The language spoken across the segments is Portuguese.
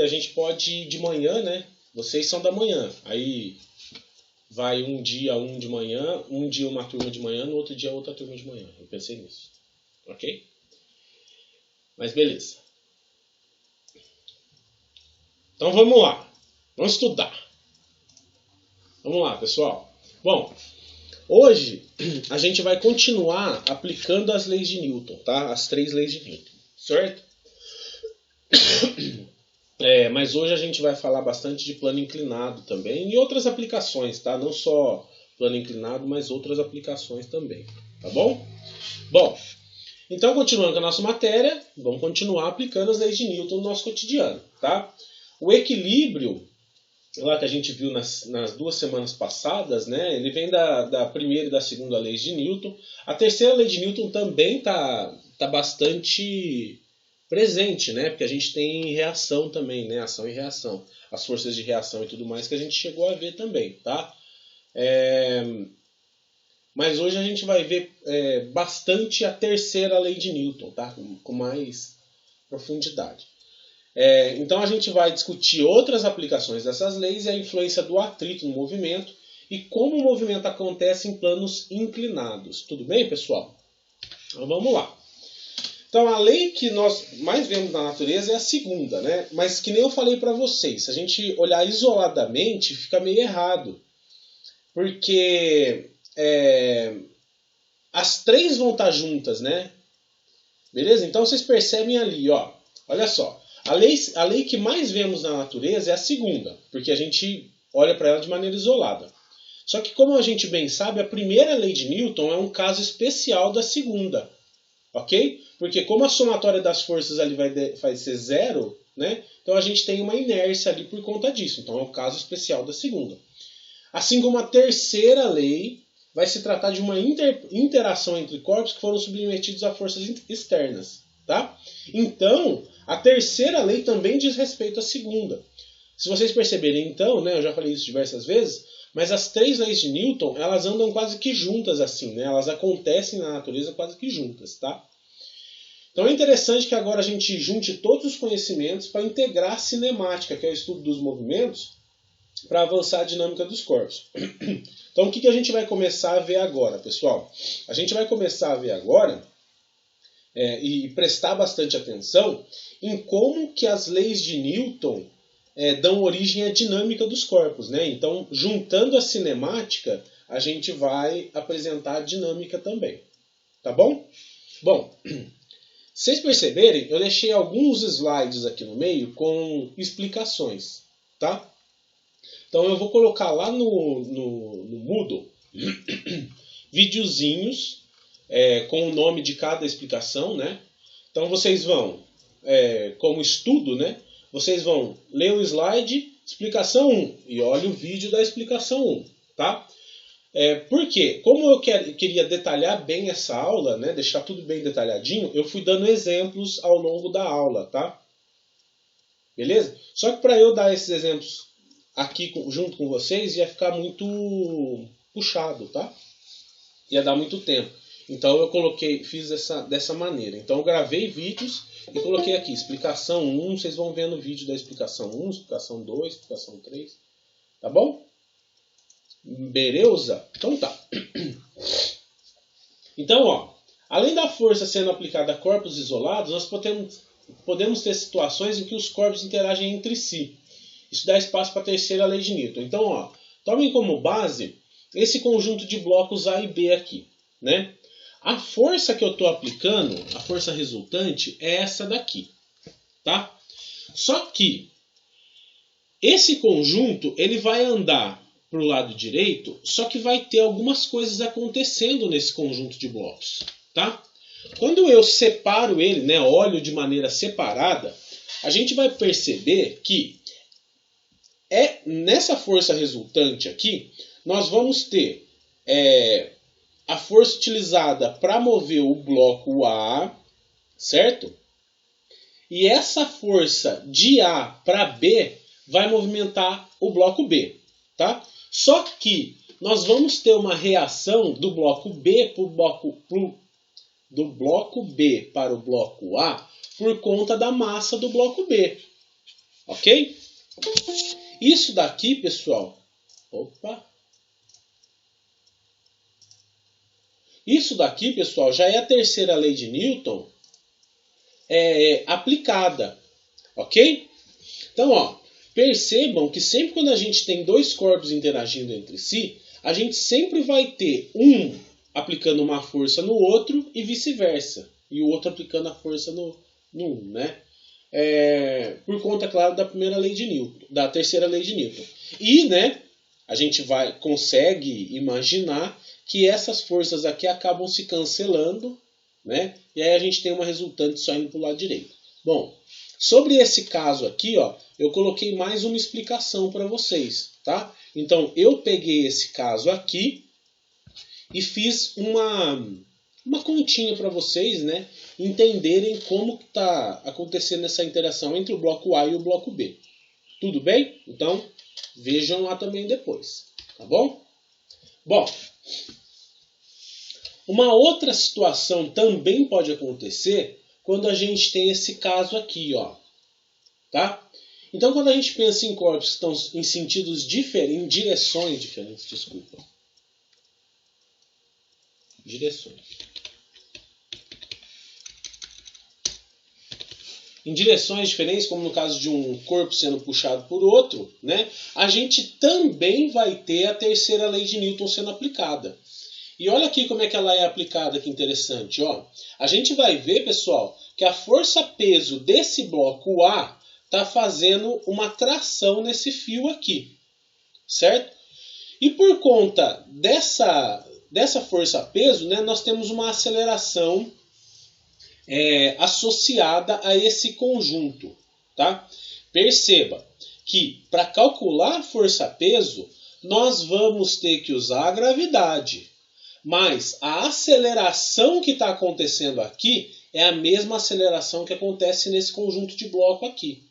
a gente pode ir de manhã, né? Vocês são da manhã. Aí vai um dia um de manhã, um dia uma turma de manhã, no outro dia outra turma de manhã. Eu pensei nisso. Ok? Mas beleza. Então vamos lá. Vamos estudar. Vamos lá, pessoal. Bom, hoje a gente vai continuar aplicando as leis de Newton, tá? As 3 leis de Newton, certo? Mas hoje a gente vai falar bastante de plano inclinado também e outras aplicações, tá? Não só plano inclinado, mas outras aplicações também, tá bom? Bom, então continuando com a nossa matéria, vamos continuar aplicando as leis de Newton no nosso cotidiano, tá? O equilíbrio, lá que a gente viu nas 2 semanas passadas, né? Ele vem da primeira e da segunda lei de Newton. A terceira lei de Newton também tá bastante presente, né? Porque a gente tem reação também, né? Ação e reação. As forças de reação e tudo mais que a gente chegou a ver também, tá? Mas hoje a gente vai ver bastante a terceira lei de Newton, tá? Com mais profundidade. Então a gente vai discutir outras aplicações dessas leis e a influência do atrito no movimento e como o movimento acontece em planos inclinados. Tudo bem, pessoal? Então vamos lá. Então a lei que nós mais vemos na natureza é a segunda, né? Mas que nem eu falei para vocês, se a gente olhar isoladamente fica meio errado. Porque as 3 vão estar juntas, né? Beleza? Então vocês percebem ali, ó. Olha só. A lei que mais vemos na natureza é a segunda, porque a gente olha para ela de maneira isolada. Só que, como a gente bem sabe, a primeira lei de Newton é um caso especial da segunda. Ok? Porque como a somatória das forças ali vai ser 0, né? Então a gente tem uma inércia ali por conta disso. Então é um caso especial da segunda. Assim como a terceira lei vai se tratar de uma interação entre corpos que foram submetidos a forças externas. Tá? Então, a terceira lei também diz respeito à segunda. Se vocês perceberem, então, né, eu já falei isso diversas vezes, mas as 3 leis de Newton, elas andam quase que juntas assim, né? Elas acontecem na natureza quase que juntas, tá? Então é interessante que agora a gente junte todos os conhecimentos para integrar a cinemática, que é o estudo dos movimentos, para avançar a dinâmica dos corpos. Então o que a gente vai começar a ver agora, pessoal? A gente vai começar a ver agora e prestar bastante atenção em como que as leis de Newton dão origem à dinâmica dos corpos, né? Então, juntando a cinemática, a gente vai apresentar a dinâmica também. Tá bom? Bom, vocês perceberem, eu deixei alguns slides aqui no meio com explicações, tá? Então eu vou colocar lá no Moodle videozinhos com o nome de cada explicação, né? Então vocês vão, como estudo, né? Vocês vão ler o slide, explicação 1, e olha o vídeo da explicação 1, tá? Por quê? Como eu queria detalhar bem essa aula, né? Deixar tudo bem detalhadinho, eu fui dando exemplos ao longo da aula, tá? Beleza? Só que para eu dar esses exemplos aqui junto com vocês ia ficar muito puxado, tá? Ia dar muito tempo. Então eu fiz dessa maneira. Então eu gravei vídeos e coloquei aqui, explicação 1, vocês vão vendo o vídeo da explicação 1, explicação 2, explicação 3, tá bom? Beleza? Então tá. Então, ó, além da força sendo aplicada a corpos isolados, nós podemos ter situações em que os corpos interagem entre si. Isso dá espaço para a terceira lei de Newton. Então, ó, tomem como base esse conjunto de blocos A e B aqui, né? A força que eu estou aplicando, a força resultante, é essa daqui, tá? Só que esse conjunto ele vai andar para o lado direito, só que vai ter algumas coisas acontecendo nesse conjunto de blocos, tá? Quando eu separo ele, né, olho de maneira separada, a gente vai perceber que nessa força resultante aqui, nós vamos ter a força utilizada para mover o bloco A, certo? E essa força de A para B vai movimentar o bloco B, tá? Só que nós vamos ter uma reação do bloco B do bloco B para o bloco A por conta da massa do bloco B. Ok? Isso daqui, pessoal... Opa! Isso daqui, pessoal, já é a terceira lei de Newton aplicada. Ok? Então, ó, percebam que sempre quando a gente tem dois corpos interagindo entre si, a gente sempre vai ter um aplicando uma força no outro e vice-versa. E o outro aplicando a força no um, né? Por conta, claro, da primeira lei de Newton, da terceira lei de Newton. E, né, a gente consegue imaginar que essas forças aqui acabam se cancelando, né? E aí a gente tem uma resultante só indo para o lado direito. Bom, sobre esse caso aqui, ó, eu coloquei mais uma explicação para vocês, tá? Então, eu peguei esse caso aqui e fiz uma continha para vocês, né, entenderem como está acontecendo essa interação entre o bloco A e o bloco B. Tudo bem? Então, vejam lá também depois, tá bom? Bom, uma outra situação também pode acontecer quando a gente tem esse caso aqui, ó, tá? Então, quando a gente pensa em corpos que estão em sentidos diferentes, em direções diferentes, desculpa. Direções. Em direções diferentes, como no caso de um corpo sendo puxado por outro, né, a gente também vai ter a terceira lei de Newton sendo aplicada. E olha aqui como é que ela é aplicada, que interessante. Ó. A gente vai ver, pessoal, que a força-peso desse bloco A está fazendo uma tração nesse fio aqui, certo? E por conta dessa força-peso, né, nós temos uma aceleração associada a esse conjunto. Tá? Perceba que para calcular a força-peso, nós vamos ter que usar a gravidade. Mas a aceleração que está acontecendo aqui é a mesma aceleração que acontece nesse conjunto de bloco aqui.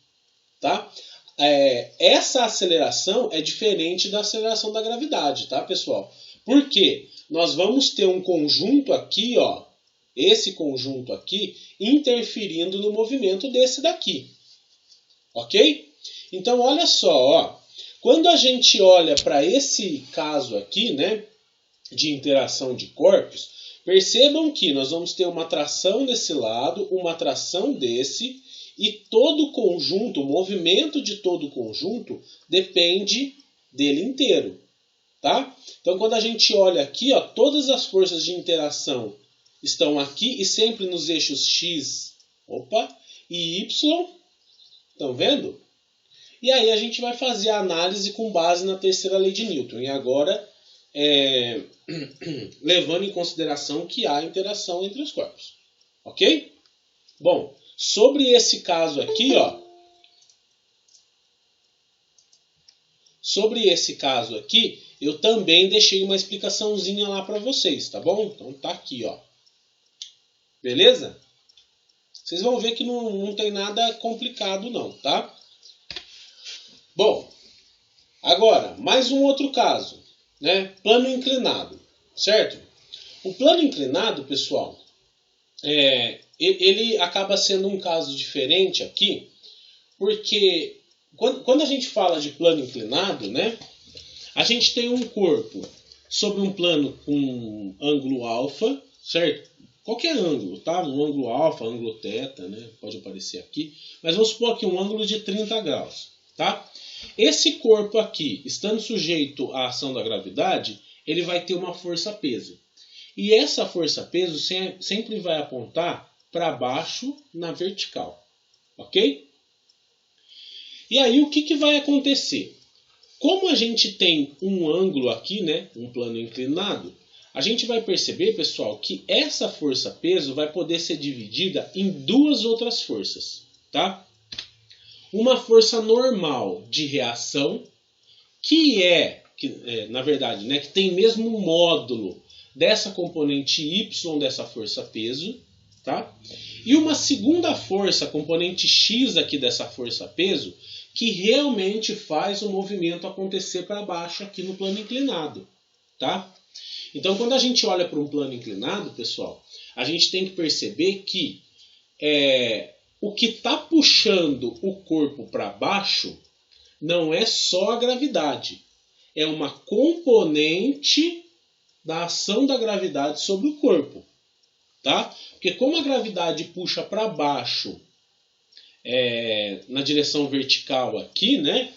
Tá? Essa aceleração é diferente da aceleração da gravidade, tá, pessoal? Por quê? Nós vamos ter um conjunto aqui, ó, esse conjunto aqui, interferindo no movimento desse daqui. Ok? Então, olha só, ó, quando a gente olha para esse caso aqui, né, de interação de corpos, percebam que nós vamos ter uma tração desse lado, uma tração desse, e todo o conjunto, o movimento de todo o conjunto, depende dele inteiro. Tá? Então, quando a gente olha aqui, ó, todas as forças de interação estão aqui e sempre nos eixos X e Y. Estão vendo? E aí a gente vai fazer a análise com base na terceira lei de Newton. E agora, levando em consideração que há interação entre os corpos. Ok? Bom, sobre esse caso aqui, ó. Sobre esse caso aqui, eu também deixei uma explicaçãozinha lá para vocês, tá bom? Então tá aqui, ó. Beleza? Vocês vão ver que não tem nada complicado não, tá? Bom, agora, mais um outro caso, né? Plano inclinado, certo? O plano inclinado, pessoal, ele acaba sendo um caso diferente aqui, porque quando a gente fala de plano inclinado, né? A gente tem um corpo sobre um plano com ângulo alfa, certo? Qualquer ângulo, tá? Um ângulo alfa, ângulo θ, né? Pode aparecer aqui. Mas vamos supor aqui um ângulo de 30 graus, tá? Esse corpo aqui, estando sujeito à ação da gravidade, ele vai ter uma força-peso. E essa força-peso sempre vai apontar para baixo na vertical, ok? E aí o que vai acontecer? Como a gente tem um ângulo aqui, né, um plano inclinado, a gente vai perceber, pessoal, que essa força-peso vai poder ser dividida em duas outras forças, tá? Uma força normal de reação, que na verdade, né, que tem mesmo módulo dessa componente Y dessa força-peso, tá? E uma segunda força, componente X aqui dessa força-peso, que realmente faz o movimento acontecer para baixo aqui no plano inclinado, tá? Então, quando a gente olha para um plano inclinado, pessoal, a gente tem que perceber que o que está puxando o corpo para baixo não é só a gravidade. É uma componente da ação da gravidade sobre o corpo. Tá? Porque como a gravidade puxa para baixo na direção vertical aqui, né?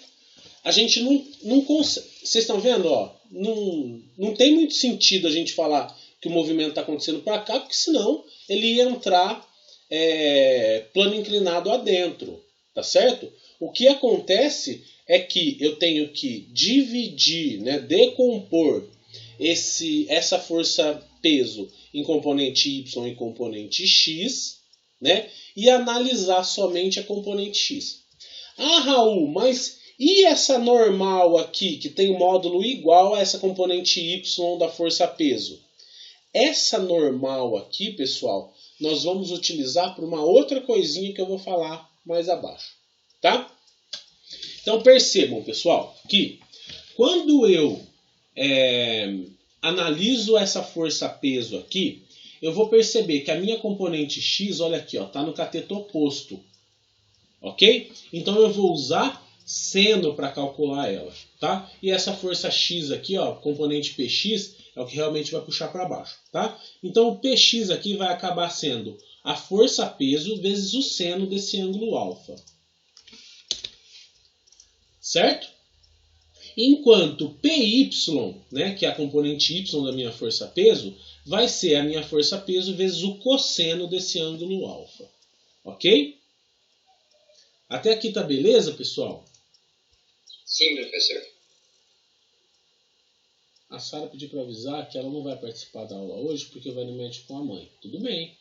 A gente não consegue. Vocês estão vendo? Ó, não tem muito sentido a gente falar que o movimento está acontecendo para cá, porque senão ele ia entrar plano inclinado adentro. Tá certo? O que acontece é que eu tenho que dividir, né, decompor essa força-peso em componente Y e componente X, né, e analisar somente a componente X. Ah, Raul, mas e essa normal aqui, que tem módulo igual a essa componente Y da força-peso? Essa normal aqui, pessoal, nós vamos utilizar para uma outra coisinha que eu vou falar mais abaixo. Tá? Então percebam, pessoal, que quando eu analiso essa força-peso aqui, eu vou perceber que a minha componente X, olha aqui, está no cateto oposto. Ok? Então eu vou usar seno para calcular ela. Tá? E essa força X aqui, ó, componente PX, é o que realmente vai puxar para baixo. Tá? Então o PX aqui vai acabar sendo a força-peso vezes o seno desse ângulo alfa. Certo? Enquanto PY, né, que é a componente Y da minha força-peso, vai ser a minha força-peso vezes o cosseno desse ângulo alfa. Ok? Até aqui tá beleza, pessoal? Sim, professor. A Sara pediu para avisar que ela não vai participar da aula hoje porque vai no médico com a mãe. Tudo bem.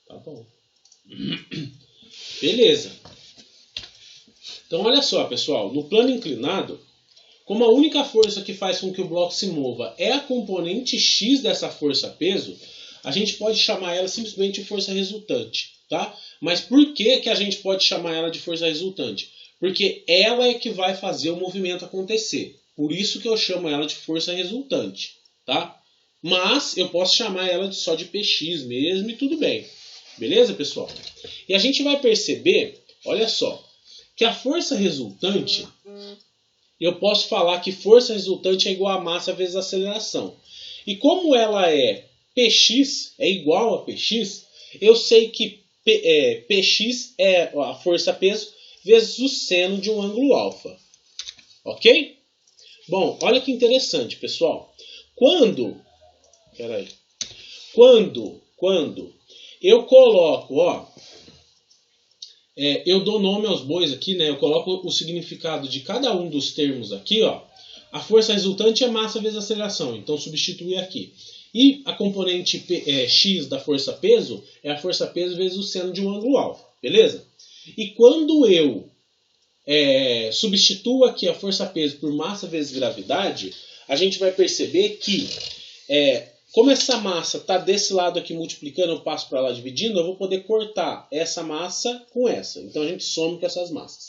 Tá bom. Beleza. Então, olha só, pessoal. No plano inclinado, como a única força que faz com que o bloco se mova é a componente X dessa força-peso, a gente pode chamar ela simplesmente de força resultante. Tá? Mas por que a gente pode chamar ela de força resultante? Porque ela é que vai fazer o movimento acontecer. Por isso que eu chamo ela de força resultante. Tá? Mas eu posso chamar ela só de PX mesmo e tudo bem. Beleza, pessoal? E a gente vai perceber, olha só, que a força resultante, eu posso falar que força resultante é igual a massa vezes a aceleração. E como ela é Px, é igual a Px, eu sei que Px é a força-peso vezes o seno de um ângulo alfa. Ok? Bom, olha que interessante, pessoal. Quando eu coloco, ó, eu dou nome aos bois aqui, né? Eu coloco o significado de cada um dos termos aqui, ó. A força resultante é massa vezes aceleração, então substitui aqui. E a componente X da força-peso é a força-peso vezes o seno de um ângulo alfa, beleza? E quando eu substituo aqui a força-peso por massa vezes gravidade, a gente vai perceber que como essa massa está desse lado aqui multiplicando, eu passo para lá dividindo, eu vou poder cortar essa massa com essa. Então a gente soma com essas massas.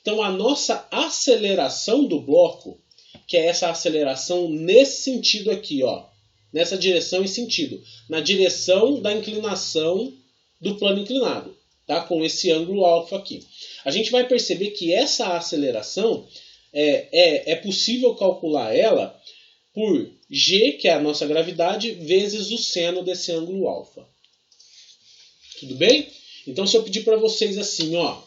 Então a nossa aceleração do bloco, que é essa aceleração nesse sentido aqui, ó, nessa direção e sentido, na direção da inclinação do plano inclinado, tá? Com esse ângulo alfa aqui. A gente vai perceber que essa aceleração é possível calcular ela por G, que é a nossa gravidade, vezes o seno desse ângulo alfa. Tudo bem? Então, se eu pedir para vocês assim, ó,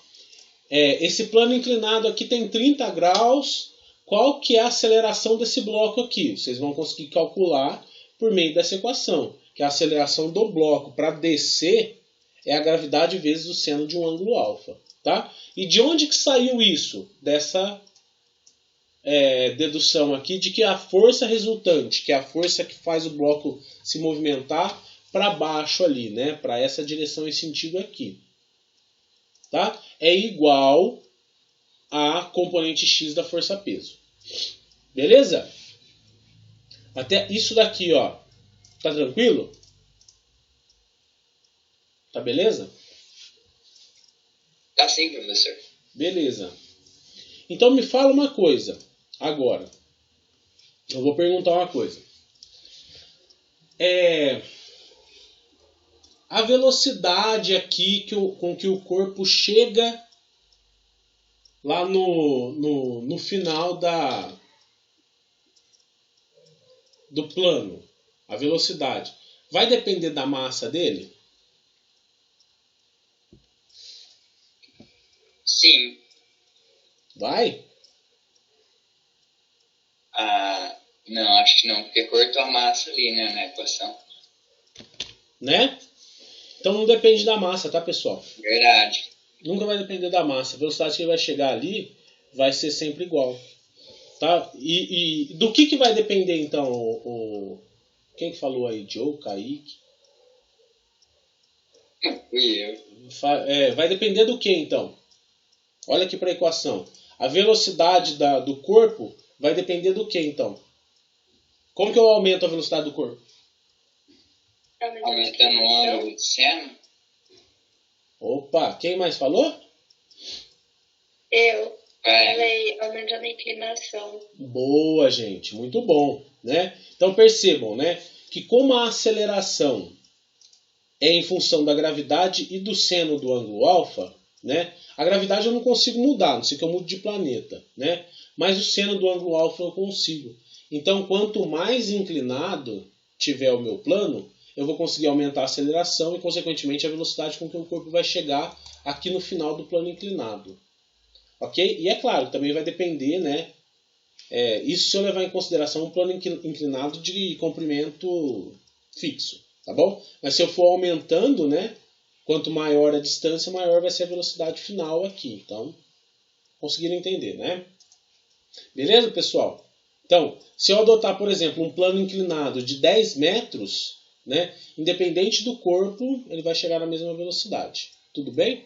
esse plano inclinado aqui tem 30 graus, qual que é a aceleração desse bloco aqui? Vocês vão conseguir calcular por meio dessa equação, que a aceleração do bloco para descer é a gravidade vezes o seno de um ângulo alfa. Tá? E de onde que saiu isso? Dessa dedução aqui de que a força resultante, que é a força que faz o bloco se movimentar para baixo ali, né? Para essa direção e sentido aqui. Tá? É igual a componente X da força-peso. Beleza? Até isso daqui, ó. Tá tranquilo? Tá beleza? Tá sim, professor. Beleza. Então me fala uma coisa agora. Eu vou perguntar uma coisa. a velocidade aqui com que o corpo chega lá no final do plano, a velocidade, vai depender da massa dele? Sim. Vai? Não, acho que não, porque cortou a massa ali, né, na equação. Né? Então não depende da massa, tá, pessoal? Verdade. Nunca vai depender da massa. A velocidade que ele vai chegar ali vai ser sempre igual. Tá? E do que vai depender, então, quem que falou aí? Joe, Kaique? Fui eu. Vai depender do que, então? Olha aqui para a equação. A velocidade do corpo vai depender do que, então? Como que eu aumento a velocidade do corpo? Aumentando o ângulo de seno? Opa, quem mais falou? Eu. Falei aumentando a inclinação. Boa, gente. Muito bom, né? Então percebam, né? Que como a aceleração é em função da gravidade e do seno do ângulo alfa, né? A gravidade eu não consigo mudar, não sei que eu mudo de planeta, né? Mas o seno do ângulo alfa eu consigo. Então, quanto mais inclinado tiver o meu plano, eu vou conseguir aumentar a aceleração e, consequentemente, a velocidade com que o corpo vai chegar aqui no final do plano inclinado. Ok? E é claro, também vai depender, né? Isso se eu levar em consideração um plano inclinado de comprimento fixo, tá bom? Mas se eu for aumentando, né? Quanto maior a distância, maior vai ser a velocidade final aqui. Então, conseguiram entender, né? Beleza, pessoal? Então, se eu adotar, por exemplo, um plano inclinado de 10 metros, né? Independente do corpo, ele vai chegar na mesma velocidade. Tudo bem?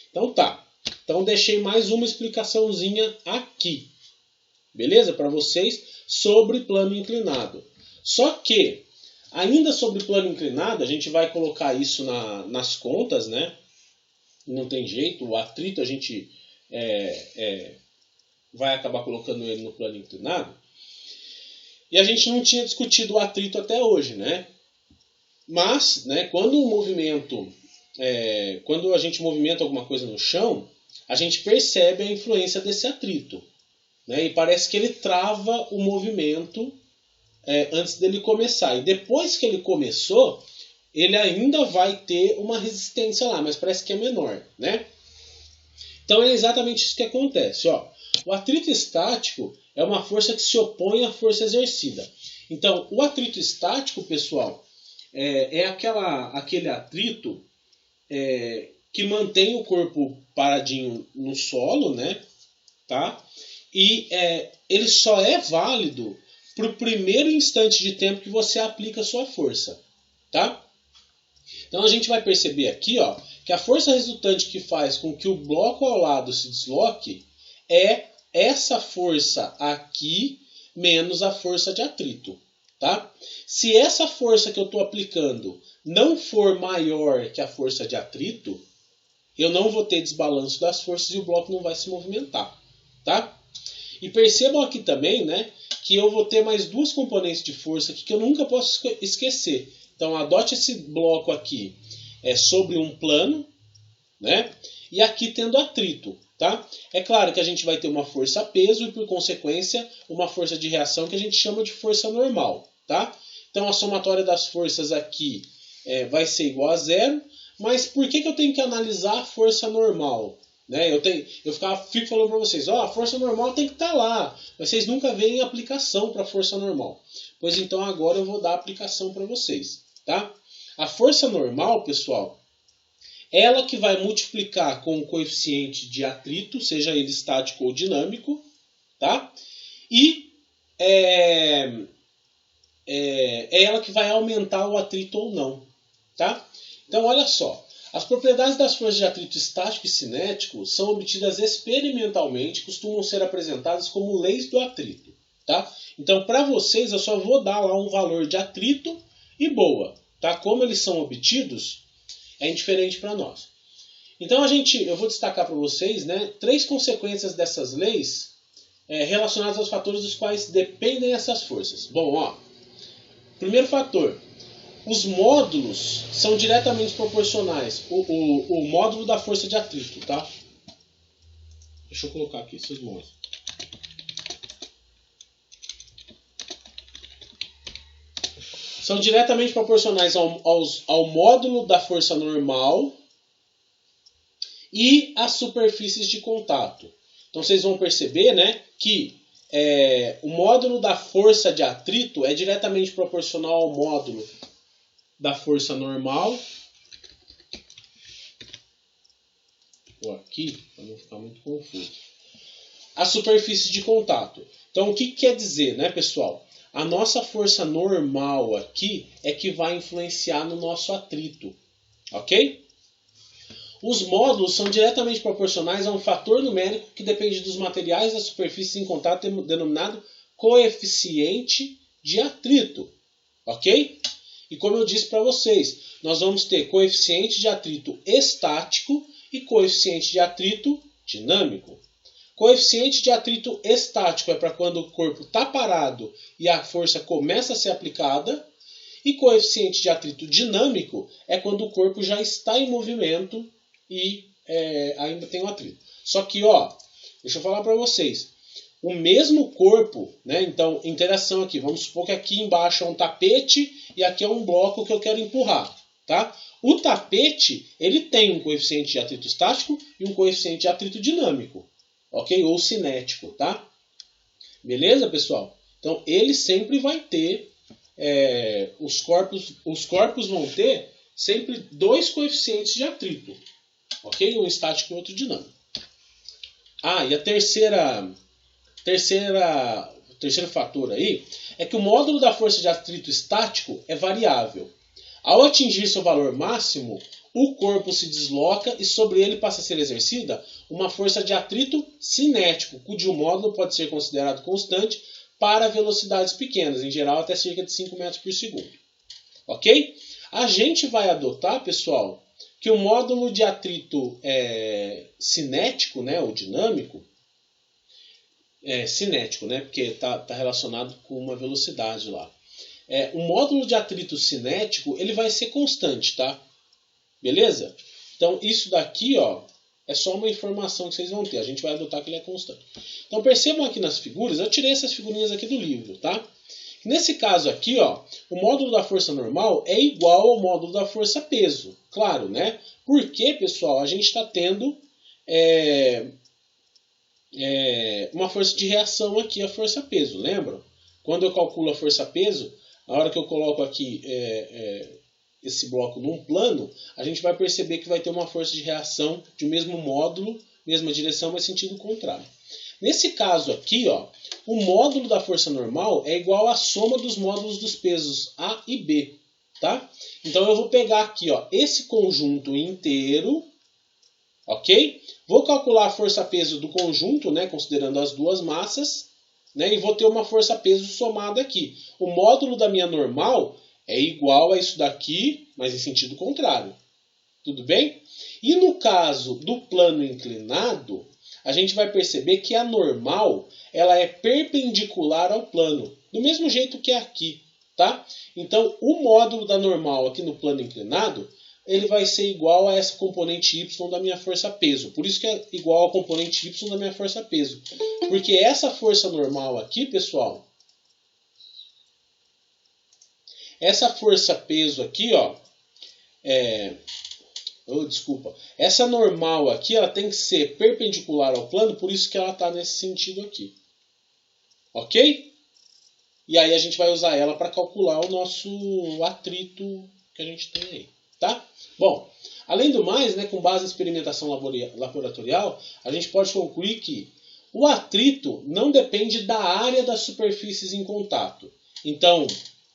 Então tá. Então deixei mais uma explicaçãozinha aqui. Beleza? Para vocês sobre plano inclinado. Só que, ainda sobre plano inclinado, a gente vai colocar isso nas contas, né? Não tem jeito, o atrito a gente vai acabar colocando ele no plano inclinado. E a gente não tinha discutido o atrito até hoje, né? Mas, né, quando a gente movimenta alguma coisa no chão, a gente percebe a influência desse atrito, né? E parece que ele trava o movimento antes dele começar. E depois que ele começou, ele ainda vai ter uma resistência lá, mas parece que é menor, né? Então é exatamente isso que acontece. Ó. O atrito estático é uma força que se opõe à força exercida. Então, o atrito estático, pessoal, é aquele atrito que mantém o corpo paradinho no solo, né? Tá? E ele só é válido para o primeiro instante de tempo que você aplica a sua força. Tá? Então a gente vai perceber aqui, ó, que a força resultante que faz com que o bloco ao lado se desloque é essa força aqui menos a força de atrito. Tá? Se essa força que eu estou aplicando não for maior que a força de atrito, eu não vou ter desbalanço das forças e o bloco não vai se movimentar. Tá? E percebam aqui também, né, que eu vou ter mais duas componentes de força aqui que eu nunca posso esquecer. Então adote esse bloco aqui sobre um plano, né, e aqui tendo atrito. Tá? É claro que a gente vai ter uma força-peso e, por consequência, uma força de reação que a gente chama de força normal. Tá? Então, a somatória das forças aqui vai ser igual a zero. Mas por que eu tenho que analisar a força normal? Né? Eu fico falando para vocês, a força normal tem que estar lá. Mas vocês nunca veem aplicação para a força normal. Pois então, agora eu vou dar a aplicação para vocês. Tá? A força normal, pessoal, ela que vai multiplicar com o coeficiente de atrito, seja ele estático ou dinâmico, tá? E é ela que vai aumentar o atrito ou não, tá? Então, olha só. As propriedades das forças de atrito estático e cinético são obtidas experimentalmente, costumam ser apresentadas como leis do atrito, tá? Então, para vocês, eu só vou dar lá um valor de atrito e boa, tá? Como eles são obtidos, é indiferente para nós. Então eu vou destacar para vocês, né, 3 consequências dessas leis relacionadas aos fatores dos quais dependem essas forças. Bom, ó, primeiro fator, os módulos são diretamente proporcionais. O módulo da força de atrito, tá? Deixa eu colocar aqui, vocês mostram. São diretamente proporcionais ao módulo da força normal e às superfícies de contato. Então vocês vão perceber, né, que o módulo da força de atrito é diretamente proporcional ao módulo da força normal. Vou aqui, para não ficar muito confuso. As superfícies de contato. Então o que quer dizer, né, pessoal? A nossa força normal aqui é que vai influenciar no nosso atrito, ok? Os módulos são diretamente proporcionais a um fator numérico que depende dos materiais das superfícies em contato, denominado coeficiente de atrito, ok? E como eu disse para vocês, nós vamos ter coeficiente de atrito estático e coeficiente de atrito dinâmico. Coeficiente de atrito estático é para quando o corpo está parado e a força começa a ser aplicada. E coeficiente de atrito dinâmico é quando o corpo já está em movimento e ainda tem o atrito. Só que, deixa eu falar para vocês. O mesmo corpo, né? Então, interação aqui. Vamos supor que aqui embaixo é um tapete e aqui é um bloco que eu quero empurrar. Tá? O tapete ele tem um coeficiente de atrito estático e um coeficiente de atrito dinâmico. Ok? Ou cinético, tá? Beleza, pessoal? Então, ele sempre vai ter, os corpos vão ter sempre dois coeficientes de atrito. Ok? Um estático e outro dinâmico. E a terceiro fator aí é que o módulo da força de atrito estático é variável. Ao atingir seu valor máximo, o corpo se desloca e sobre ele passa a ser exercida uma força de atrito cinético, cujo módulo pode ser considerado constante para velocidades pequenas, em geral até cerca de 5 metros por segundo. Ok? A gente vai adotar, pessoal, que o módulo de atrito cinético, né, ou dinâmico, cinético, né, porque está relacionado com uma velocidade lá. O módulo de atrito cinético ele vai ser constante, tá? Beleza? Então, isso daqui, é só uma informação que vocês vão ter. A gente vai adotar que ele é constante. Então, percebam aqui nas figuras, eu tirei essas figurinhas aqui do livro, tá? Nesse caso aqui, o módulo da força normal é igual ao módulo da força peso. Claro, né? Porque, pessoal, a gente está tendo uma força de reação aqui, a força peso. Lembram? Quando eu calculo a força peso, na hora que eu coloco aqui esse bloco num plano, a gente vai perceber que vai ter uma força de reação de um mesmo módulo, mesma direção, mas sentido contrário. Nesse caso aqui, o módulo da força normal é igual à soma dos módulos dos pesos A e B. Tá? Então eu vou pegar aqui esse conjunto inteiro, ok? Vou calcular a força-peso do conjunto, né, considerando as duas massas, né, e vou ter uma força-peso somada aqui. O módulo da minha normal é igual a isso daqui, mas em sentido contrário. Tudo bem? E no caso do plano inclinado, a gente vai perceber que a normal ela é perpendicular ao plano, do mesmo jeito que é aqui. Tá? Então, o módulo da normal aqui no plano inclinado, ele vai ser igual a essa componente y da minha força-peso. Por isso que é igual ao componente y da minha força-peso. Porque essa força normal aqui, pessoal, essa força-peso aqui, essa normal aqui, ela tem que ser perpendicular ao plano, por isso que ela está nesse sentido aqui. Ok? E aí a gente vai usar ela para calcular o nosso atrito que a gente tem aí. Tá? Bom, além do mais, né, com base em experimentação laboratorial, a gente pode concluir que o atrito não depende da área das superfícies em contato. Então,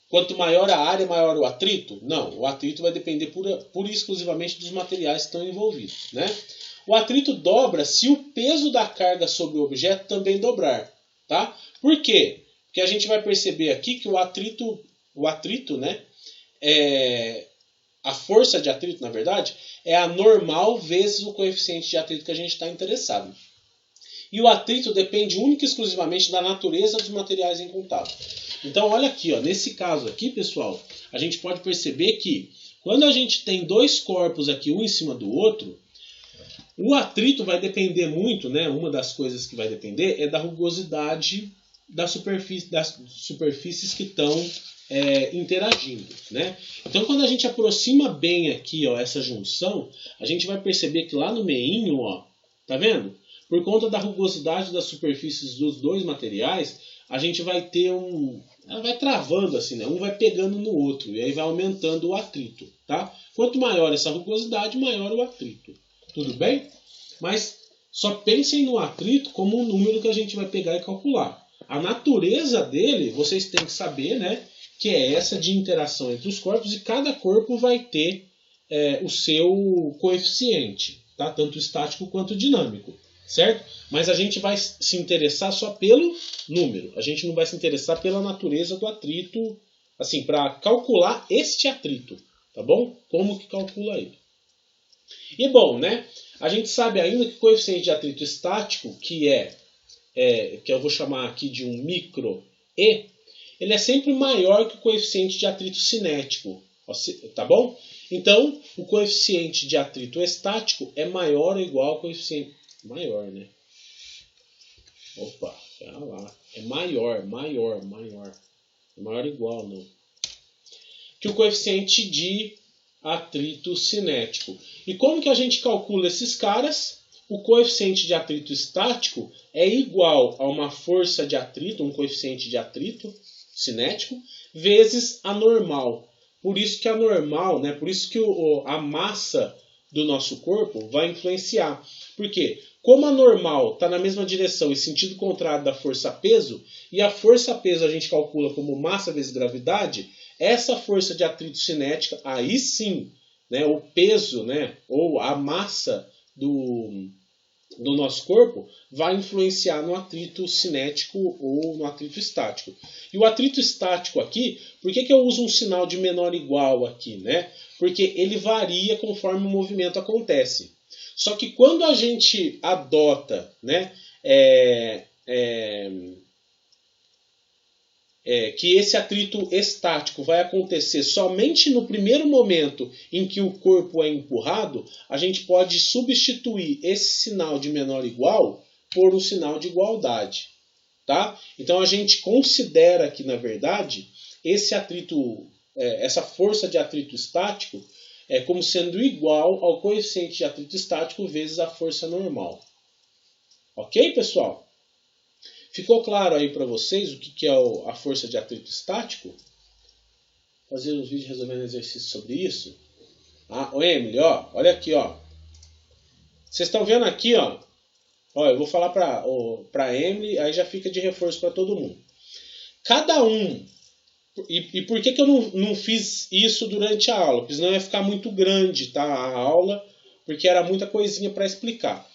quanto maior a área, maior o atrito? Não, o atrito vai depender pura e exclusivamente dos materiais que estão envolvidos. Né? O atrito dobra se o peso da carga sobre o objeto também dobrar. Tá? Por quê? Porque a gente vai perceber aqui que o atrito, né, a força de atrito, na verdade, é a normal vezes o coeficiente de atrito que a gente está interessado. E o atrito depende única e exclusivamente da natureza dos materiais em contato. Então olha aqui, ó, nesse caso aqui, pessoal, a gente pode perceber que quando a gente tem dois corpos aqui, um em cima do outro, o atrito vai depender muito, né? Uma das coisas que vai depender é da rugosidade das superfícies que estão interagindo, né? Então quando a gente aproxima bem aqui, ó, essa junção, a gente vai perceber que lá no meinho, ó, tá vendo? Por conta da rugosidade das superfícies dos dois materiais, a gente vai ter ela vai travando assim, né? Um vai pegando no outro e aí vai aumentando o atrito, tá? Quanto maior essa rugosidade, maior o atrito. Tudo bem? Mas só pensem no atrito como um número que a gente vai pegar e calcular. A natureza dele, vocês têm que saber, né? Que é essa de interação entre os corpos e cada corpo vai ter o seu coeficiente, tá? Tanto estático quanto dinâmico, certo? Mas a gente vai se interessar só pelo número. A gente não vai se interessar pela natureza do atrito, assim, para calcular este atrito, tá bom? Como que calcula ele? E bom, né? A gente sabe ainda que o coeficiente de atrito estático, que eu vou chamar aqui de um micro E, ele é sempre maior que o coeficiente de atrito cinético, tá bom? Então, o coeficiente de atrito estático é maior ou igual ao coeficiente... Maior, né? Opa, pera lá. É maior. É maior ou igual, não. Que o coeficiente de atrito cinético. E como que a gente calcula esses caras? O coeficiente de atrito estático é igual a uma força de atrito, um coeficiente de atrito cinético, vezes a normal. Por isso que a normal, né? Por isso que a massa do nosso corpo vai influenciar. Por quê? Como a normal está na mesma direção e sentido contrário da força-peso, e a força-peso a gente calcula como massa vezes gravidade, essa força de atrito cinética, aí sim, né, o peso, né, ou a massa do nosso corpo vai influenciar no atrito cinético ou no atrito estático. E o atrito estático aqui, por que eu uso um sinal de menor igual aqui, né? Porque ele varia conforme o movimento acontece. Só que quando a gente adota, né, que esse atrito estático vai acontecer somente no primeiro momento em que o corpo é empurrado, a gente pode substituir esse sinal de menor igual por um sinal de igualdade, tá? Então a gente considera que, na verdade, esse atrito, essa força de atrito estático como sendo igual ao coeficiente de atrito estático vezes a força normal. Ok, pessoal? Ficou claro aí para vocês o que é a força de atrito estático? Fazer um vídeo resolvendo exercício sobre isso. O Emily, ó, olha aqui, ó. Vocês estão vendo aqui, ó. Ó, eu vou falar para Emily, aí já fica de reforço para todo mundo. Cada um. E por que eu não fiz isso durante a aula? Porque senão ia ficar muito grande, tá, a aula, porque era muita coisinha para explicar.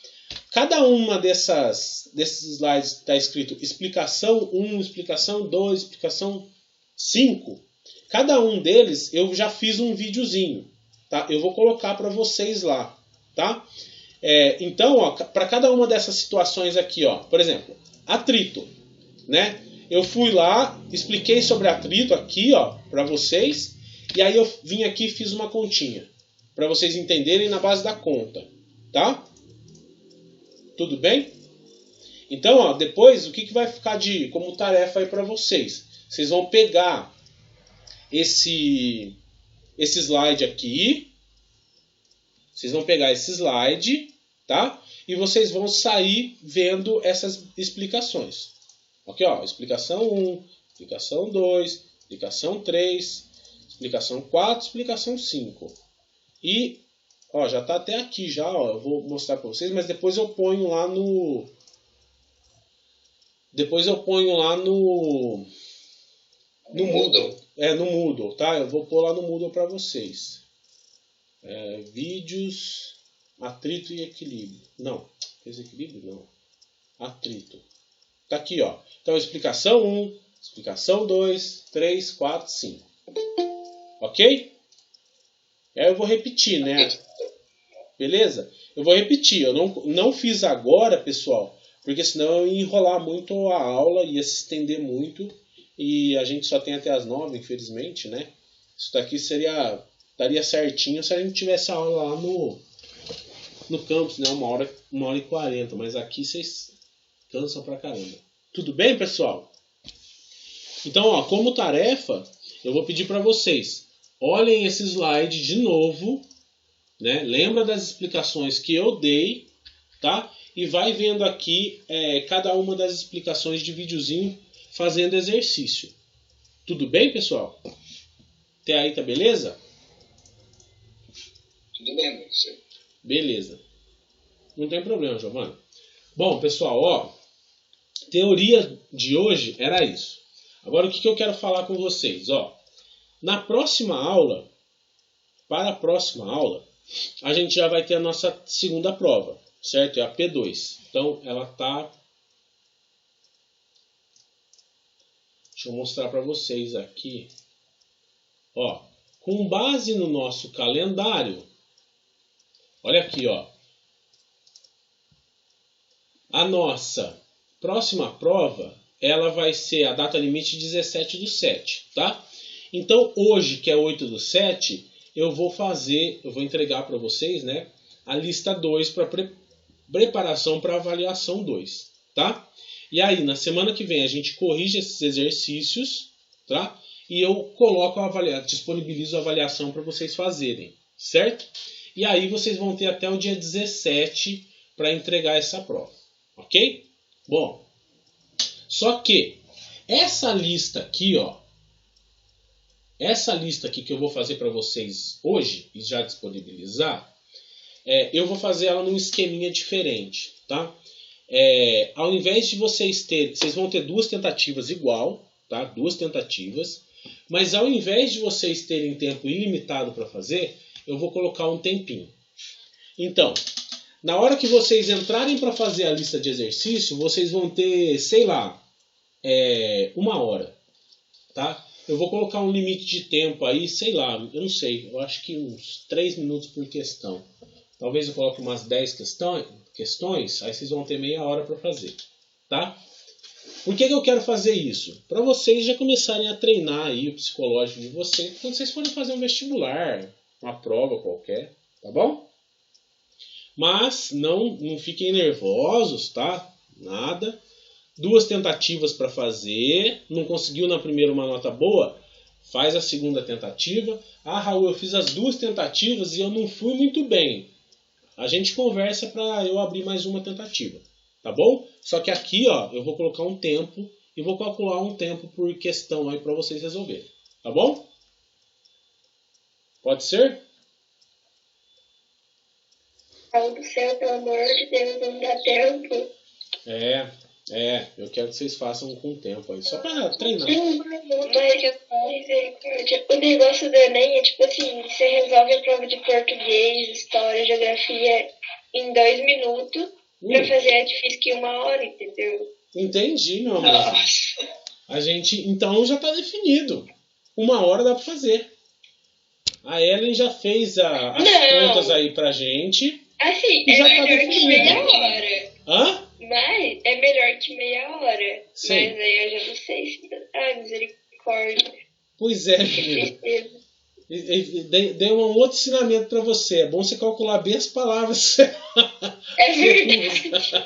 Cada uma desses slides está escrito explicação 1, explicação 2, explicação 5. Cada um deles eu já fiz um videozinho, tá? Eu vou colocar para vocês lá, tá? Então, para cada uma dessas situações aqui, ó, por exemplo, atrito, né? Eu fui lá, expliquei sobre atrito aqui, ó, para vocês, e aí eu vim aqui e fiz uma continha, para vocês entenderem na base da conta, tá? Tudo bem? Então, ó, depois, o que vai ficar como tarefa aí para vocês? Vocês vão pegar esse slide aqui, tá? E vocês vão sair vendo essas explicações. Aqui, ó, explicação 1, explicação 2, explicação 3, explicação 4, explicação 5. E, ó, já está até aqui já, ó, eu vou mostrar para vocês, mas depois eu ponho lá no... no Moodle. No Moodle, tá? Eu vou pôr lá no Moodle para vocês. Vídeos, atrito e equilíbrio. Não, desequilíbrio não. Atrito. Tá aqui, ó. Então, explicação 1, explicação 2, 3, 4, 5. Ok? Aí eu vou repetir, né? Beleza? Eu vou repetir. Eu não fiz agora, pessoal, porque senão eu ia enrolar muito a aula, ia se estender muito e a gente só tem até as 9, infelizmente, né? Isso daqui daria certinho se a gente tivesse a aula lá no campus, né? 1h40, mas aqui vocês cansam pra caramba. Tudo bem, pessoal? Então, ó, como tarefa, eu vou pedir para vocês, olhem esse slide de novo, né? Lembra das explicações que eu dei, tá? E vai vendo aqui cada uma das explicações de videozinho fazendo exercício. Tudo bem, pessoal? Até aí tá beleza? Tudo bem, professor. Beleza. Não tem problema, Giovana. Bom, pessoal, ó, teoria de hoje era isso. Agora o que eu quero falar com vocês, ó. Na próxima aula, para a próxima aula, a gente já vai ter a nossa segunda prova, certo? É a P2. Então, ela tá... Deixa eu mostrar para vocês aqui. Ó, com base no nosso calendário, olha aqui, ó. A nossa próxima prova, ela vai ser a data limite 17/7, tá? Então, hoje, que é 8/7, eu vou entregar para vocês, né, a lista 2 para preparação para avaliação 2, tá? E aí, na semana que vem, a gente corrige esses exercícios, tá? E eu coloco disponibilizo a avaliação para vocês fazerem, certo? E aí, vocês vão ter até o dia 17 para entregar essa prova, ok? Bom, só que essa lista aqui, ó, essa lista aqui que eu vou fazer para vocês hoje e já disponibilizar, eu vou fazer ela num esqueminha diferente, tá? Ao invés de vocês vão ter 2 tentativas igual, tá? 2 tentativas, mas ao invés de vocês terem tempo ilimitado para fazer, eu vou colocar um tempinho. Então, na hora que vocês entrarem para fazer a lista de exercício, vocês vão ter, sei lá, 1 hora, tá? Eu vou colocar um limite de tempo aí, sei lá, eu não sei, eu acho que uns 3 minutos por questão. Talvez eu coloque umas 10 questões, aí vocês vão ter meia hora para fazer, tá? Por que eu quero fazer isso? Para vocês já começarem a treinar aí o psicológico de vocês quando vocês forem fazer um vestibular, uma prova qualquer, tá bom? Mas não fiquem nervosos, tá? Nada. 2 tentativas para fazer. Não conseguiu na primeira uma nota boa? Faz a segunda tentativa. Ah, Raul, eu fiz as 2 tentativas e eu não fui muito bem. A gente conversa para eu abrir mais uma tentativa, tá bom? Só que aqui, ó, eu vou colocar um tempo e vou calcular um tempo por questão aí para vocês resolverem, tá bom? Pode ser? Raul do céu, pelo amor de Deus, não dá tempo. Eu quero que vocês façam com tempo aí, só para treinar. Misericórdia. O negócio do Enem é tipo assim, você resolve a prova de português, história, geografia em 2 minutos, pra fazer é difícil que 1 hora, entendeu? Entendi, meu amor. A gente, então já tá definido. 1 hora dá pra fazer. A Ellen já fez as contas aí pra gente. Assim, é melhor que meia hora. Hã? Mas é melhor que meia hora. Sim. Mas aí eu já não sei se... Ai, misericórdia. Pois é, menina. Dei um outro ensinamento para você. É bom você calcular bem as palavras. É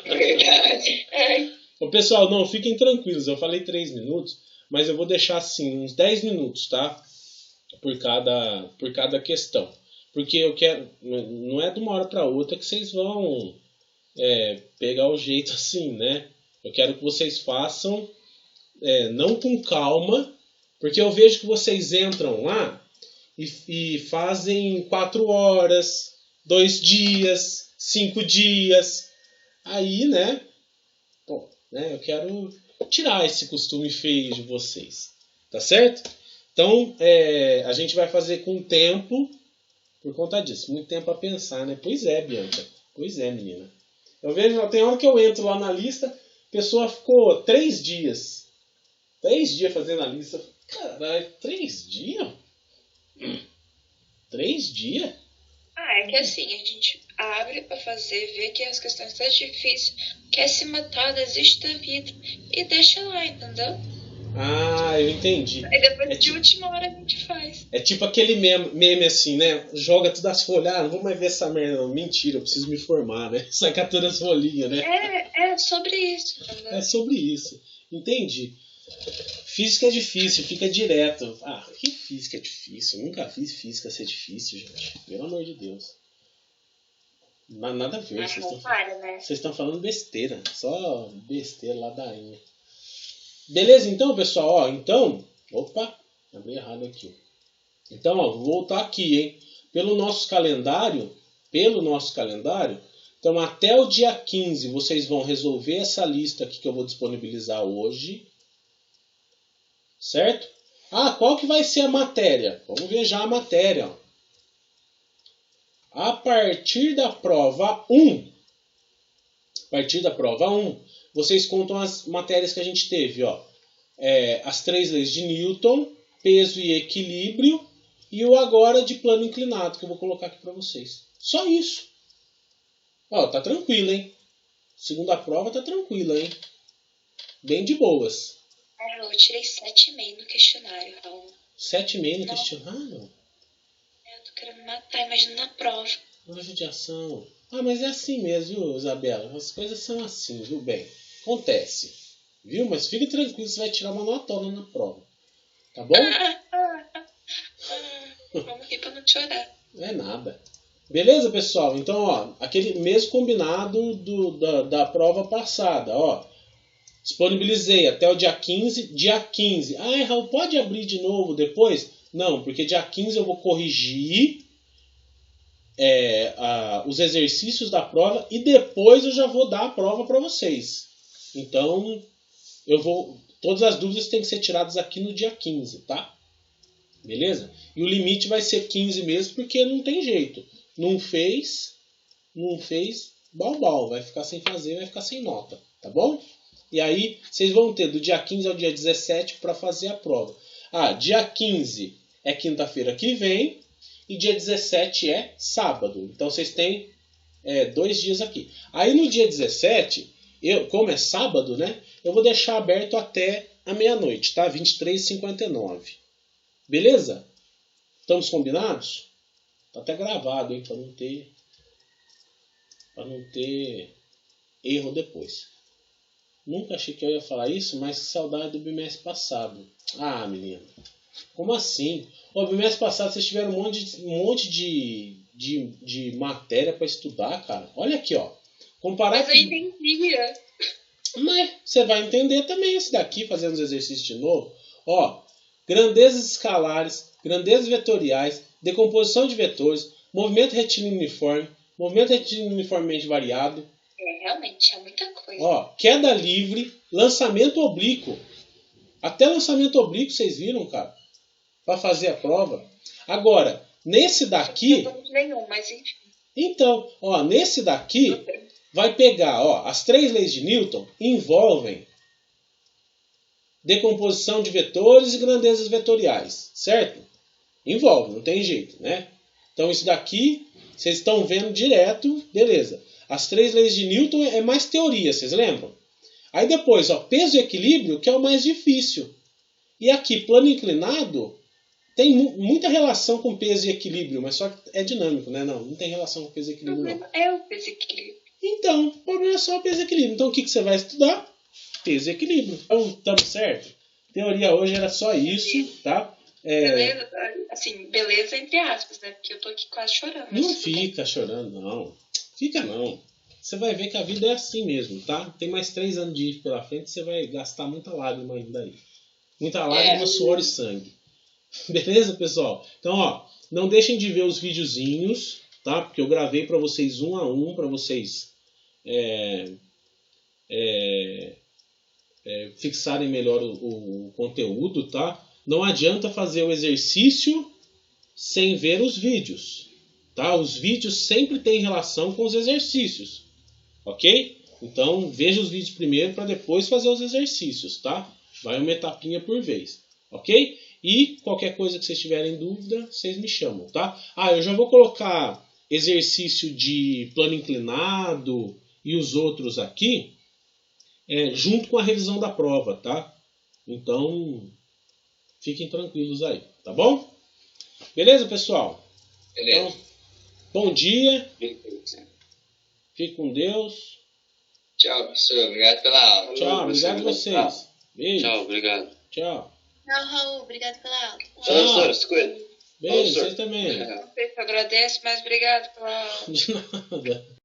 verdade. Ai. Ô, pessoal, não, fiquem tranquilos. Eu falei 3 minutos, mas eu vou deixar assim uns 10 minutos, tá? Por cada questão. Porque eu quero... Não é de uma hora para outra que vocês vão pegar o jeito assim, né? Eu quero que vocês façam não com calma, porque eu vejo que vocês entram lá e fazem 4 horas, 2 dias, 5 dias. Aí, né? Pô, né? Eu quero tirar esse costume feio de vocês. Tá certo? Então, a gente vai fazer com tempo por conta disso. Muito tempo a pensar, né? Pois é, Bianca. Pois é, menina. Eu vejo, tem hora que eu entro lá na lista, a pessoa ficou 3 dias. 3 dias fazendo a lista. Caralho, 3 dias? 3 dias? É que assim, a gente abre pra fazer, vê que as questões estão difíceis, quer se matar, desiste da vida e deixa lá, entendeu? Ah, eu entendi. Aí depois É de tipo, última hora a gente faz. é tipo aquele meme assim, né? Joga tudo as folhas, não vou mais ver essa merda não. Mentira, eu preciso me formar, né? Sai catando as folhinhas, né? É sobre isso, entendeu? É sobre isso. Entendi. Física é difícil, fica direto. Ah, que física é difícil? Eu nunca fiz física ser difícil, gente. Pelo amor de Deus. Nada a ver, Né? vocês estão falando besteira. Só besteira lá da Inha. Beleza, então, pessoal, ó, então... Opa, abri errado aqui. Então, ó, vou voltar aqui, hein. Pelo nosso calendário, então até o dia 15 vocês vão resolver essa lista aqui que eu vou disponibilizar hoje. Certo? Ah, qual que vai ser a matéria? Vamos ver já a matéria, ó. A partir da prova 1, vocês contam as matérias que a gente teve, ó. As 3 leis de Newton, peso e equilíbrio, e o agora de plano inclinado, que eu vou colocar aqui para vocês. Só isso. Ó, tá tranquilo, hein? Segunda prova tá tranquila, hein? Bem de boas. Eu tirei 7,5 no questionário, Raul. 7,5 no questionário? Eu tô querendo me matar, imagina na prova. Uma judiação. Ah, mas é assim mesmo, viu, Isabela? As coisas são assim, viu, bem? Acontece. Viu? Mas fique tranquilo, você vai tirar uma notona na prova. Tá bom? Vamos rir pra não chorar. Não é nada. Beleza, pessoal? Então, ó, aquele mesmo combinado da prova passada, ó. Disponibilizei até o dia 15. Dia 15. Ah, Raul, pode abrir de novo depois? Não, porque dia 15 eu vou corrigir os exercícios da prova e depois eu já vou dar a prova para vocês. Então, todas as dúvidas têm que ser tiradas aqui no dia 15, tá? Beleza? E o limite vai ser 15 mesmo, porque não tem jeito. Não fez, balbal. Vai ficar sem fazer, vai ficar sem nota. Tá bom? E aí, vocês vão ter do dia 15 ao dia 17 para fazer a prova. Ah, dia 15 é quinta-feira que vem e dia 17 é sábado. Então, vocês têm 2 dias aqui. Aí, no dia 17, como é sábado, né? Eu vou deixar aberto até a meia-noite, tá? 23h59. Beleza? Estamos combinados? Tá até gravado, hein? Para não ter erro depois. Nunca achei que eu ia falar isso, mas saudade do bimestre passado. Ah, menina. Como assim? O bimestre passado vocês tiveram um monte de matéria para estudar, cara. Olha aqui, ó. Mas eu entendia. Mas você vai entender também esse daqui, fazendo os exercícios de novo. Ó, grandezas escalares, grandezas vetoriais, decomposição de vetores, movimento retilíneo uniforme, movimento retilíneo uniformemente variado. Realmente, é muita coisa. Ó, queda livre, lançamento oblíquo. Até lançamento oblíquo vocês viram, cara? Para fazer a prova. Agora, nesse daqui... Não nenhum, mas enfim. Então, ó, nesse daqui vai pegar, ó, as 3 leis de Newton envolvem decomposição de vetores e grandezas vetoriais, certo? Envolve, não tem jeito, né? Então isso daqui, vocês estão vendo direto, beleza. As 3 leis de Newton é mais teoria, vocês lembram? Aí depois, ó, peso e equilíbrio, que é o mais difícil. E aqui, plano inclinado, tem muita relação com peso e equilíbrio, mas só que é dinâmico, né? Não tem relação com peso e equilíbrio, não. É o peso e equilíbrio. Então, o problema é só o peso e equilíbrio. Então o que você vai estudar? Peso e equilíbrio. Então, estamos certo? Teoria hoje era só isso, tá? Beleza, assim, beleza entre aspas, né? Porque eu tô aqui quase chorando. Não fica chorando, não. Fica não. Você vai ver que a vida é assim mesmo, tá? Tem mais 3 anos de IF pela frente, você vai gastar muita lágrima ainda aí. Muita lágrima, suor e sangue. Beleza, pessoal? Então, ó, não deixem de ver os videozinhos, tá? Porque eu gravei para vocês um a um, para vocês fixarem melhor o conteúdo, tá? Não adianta fazer o exercício sem ver os vídeos, tá? Os vídeos sempre têm relação com os exercícios, ok? Então veja os vídeos primeiro para depois fazer os exercícios, tá? Vai uma etapinha por vez, ok? E qualquer coisa que vocês tiverem dúvida, vocês me chamam, tá? Ah, eu já vou colocar exercício de plano inclinado e os outros aqui junto com a revisão da prova, tá? Então, fiquem tranquilos aí, tá bom? Beleza, pessoal? Beleza. Então, bom dia. Fique com Deus. Tchau, professor. Obrigado pela aula. Tchau, obrigado a vocês. Beijo. Tchau, obrigado. Tchau. Não, Raul, obrigado pela aula. Tchau. Professor, se cuida. Beijo, vocês também. Não sei se eu agradeço, mas obrigado pela aula. De nada.